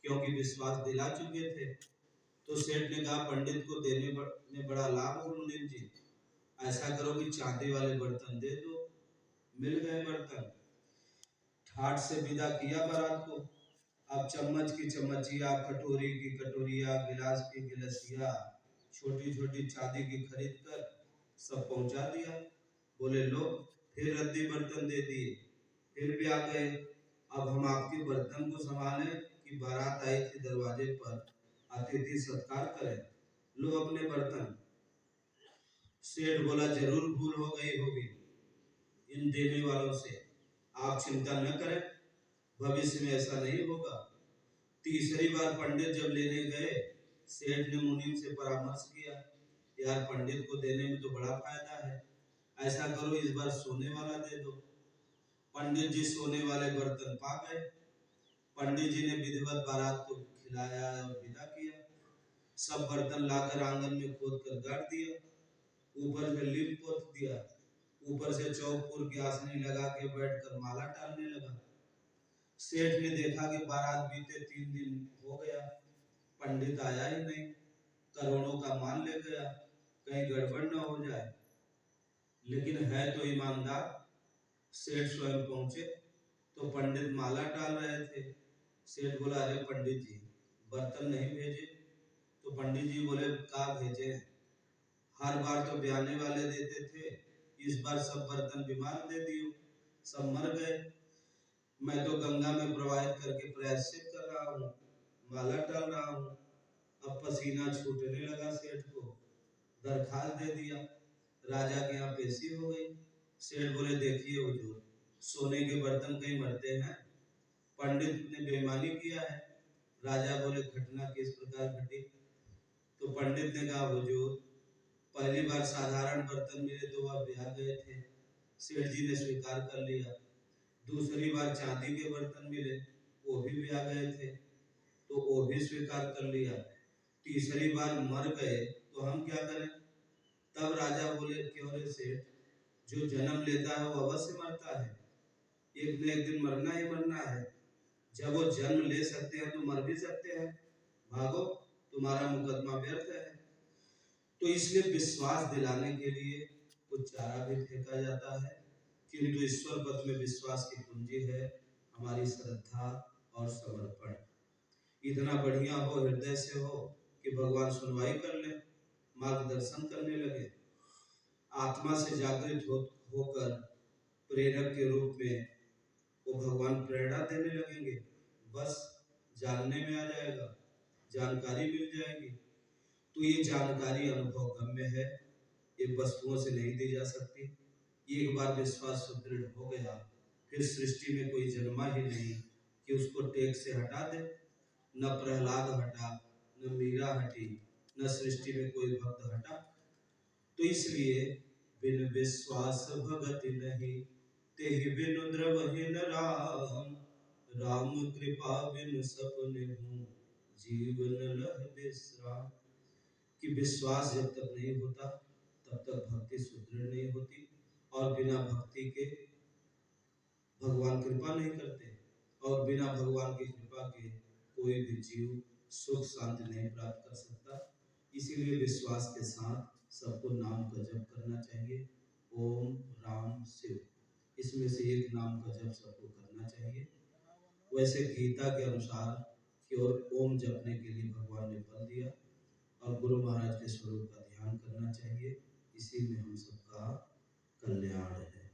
क्योंकि विश्वास दिला चुके थे। तो सेठ ने कहा पंडित को देने में बड़ा लाभ हो मुनीम जी, ऐसा करो कि चांदी वाले बर्तन दे दो। मिल गए बर्तन। ठाट से विदा किया बारात को। अब चम्मच की चम्मचिया, कटोरी की कटोरिया, गिलास की गिलसिया, छोटी छोटी चांदी की खरीद कर सब पहुंचा दिया। बोले लो, फिर रद्दी बर्तन दे दिए, फिर भी आ गए। अब हम आपके बर्तन को संभालें कि बारात आई थी दरवाजे पर, अतिथि सत्कार करें। लो अपने बर्तन। सेठ बोला जरूर भूल हो गई होगी इन देने वालों से, आप चिंता न करें, भविष्य में ऐसा नहीं होगा। तीसरी बार पंडित जब लेने गए, सेठ ने मुनीम से परामर्श किया, यार पंडित को देने में तो बड़ा फायदा है, ऐसा करो इस बार सोने वाला दे दो। पंडित जी सोने वाले बर्तन पा गए। पंडित जी ने विधिवत बारात को खिलाया और विदा किया। सब बर्तन लाकर आंगन में खोद कर गाड़ दिया, ऊपर से लिप पोत दिया, ऊपर से चौकपुर की आसनी लगा के बैठकर माला टालने लगा। सेठ ने देखा कि बारात बीते 3 दिन हो गया, पंडित आया ही नहीं, करोड़ों का माल ले गया, कहीं गड़बड़ न हो जाए। लेकिन है तो ईमानदार। सेठ स्वयं पहुंचे तो पंडित माला डाल रहे थे। सेठ बोला अरे पंडित जी, बर्तन नहीं भेजे? तो पंडित जी बोले का भेजे, हर बार तो ब्याने वाले देते थे, इस बार सब बर्तन बीमार दे दियो, सब मर गए। मैं तो गंगा में प्रवाहित करके प्रायश्चित कर रहा हूँ, माला डाल रहा हूँ। अब पसीना छूटने लगा सेठ को, दरखास्त दे दिया। राजा के यहाँ पेशी हो गई। सेठ बोले देखिए हुजूर, सोने के बर्तन कहीं मरते हैं? पंडित ने बेईमानी किया है। राजा बोले घटना किस प्रकार घटी? तो पंडित ने कहा हुजूर, पहली बार साधारण बर्तन मिले तो वह ब्याह गए थे, सेठ जी ने स्वीकार कर लिया। दूसरी बार चांदी के बर्तन मिले, वो भी ब्याह गए थे, तो वो भी स्वीकार कर लिया। तीसरी बार मर गए तो हम क्या करें? तब राजा बोले क्यों रे सेठ, जो जन्म लेता है वो अवश्य मरता है, एक न एक दिन मरना ही मरना है। जब वो जन्म ले सकते हैं तो मर भी सकते हैं, भागो, तुम्हारा मुकदमा व्यर्थ है। तो इसलिए विश्वास दिलाने के लिए कुछ चारा भी फेंका जाता है, किंतु ईश्वर पथ में विश्वास की पूंजी है हमारी श्रद्धा और समर्पण। इतना बढ़िया हो, हृदय से हो कि भगवान सुनवाई कर ले, मार्गदर्शन करने लगे, आत्मा से जागृत होकर प्रेरक के रूप में वो भगवान प्रेरणा देने लगेंगे। बस जानने में आ जाएगा, जानकारी मिल जाएगी। तो ये जानकारी अनुभव गम्य है, ये वस्तुओं से नहीं दी जा सकती। एक बार विश्वास सुदृढ़ हो गया, फिर सृष्टि में कोई जन्मा ही नहीं कि उसको टेक से हटा दे। न प्रहलाद हटा, न मीरा हटी, न सृष्टि में कोई भक्त हटा। तो इसलिए बिन विश्वास भगति नहीं, तेहि बिनु द्रवहीन राम, राम कृपा बिनु सपने हूँ, जीवन लह विश्राम। कि विश्वास जब तक नहीं होता तब तक भक्ति सुदृढ़ नहीं होती, और बिना भक्ति के भगवान कृपा नहीं करते, और बिना भगवान की कृपा के कोई भी जीव सुख शांति नहीं प्राप्त कर सकता। इसीलिए विश्वास के साथ सबको नाम का जप करना चाहिए, ओम राम शिव, इसमें से एक नाम का जप सबको करना चाहिए। वैसे गीता के अनुसार केवल ओम जपने के लिए भगवान ने बल दिया, और गुरु महाराज के स्वरूप का ध्यान करना चाहिए, इसी में हम सबका कल्याण है।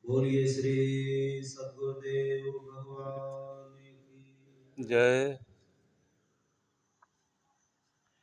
बोलिए श्री सद्गुरुदेव भगवान की जय।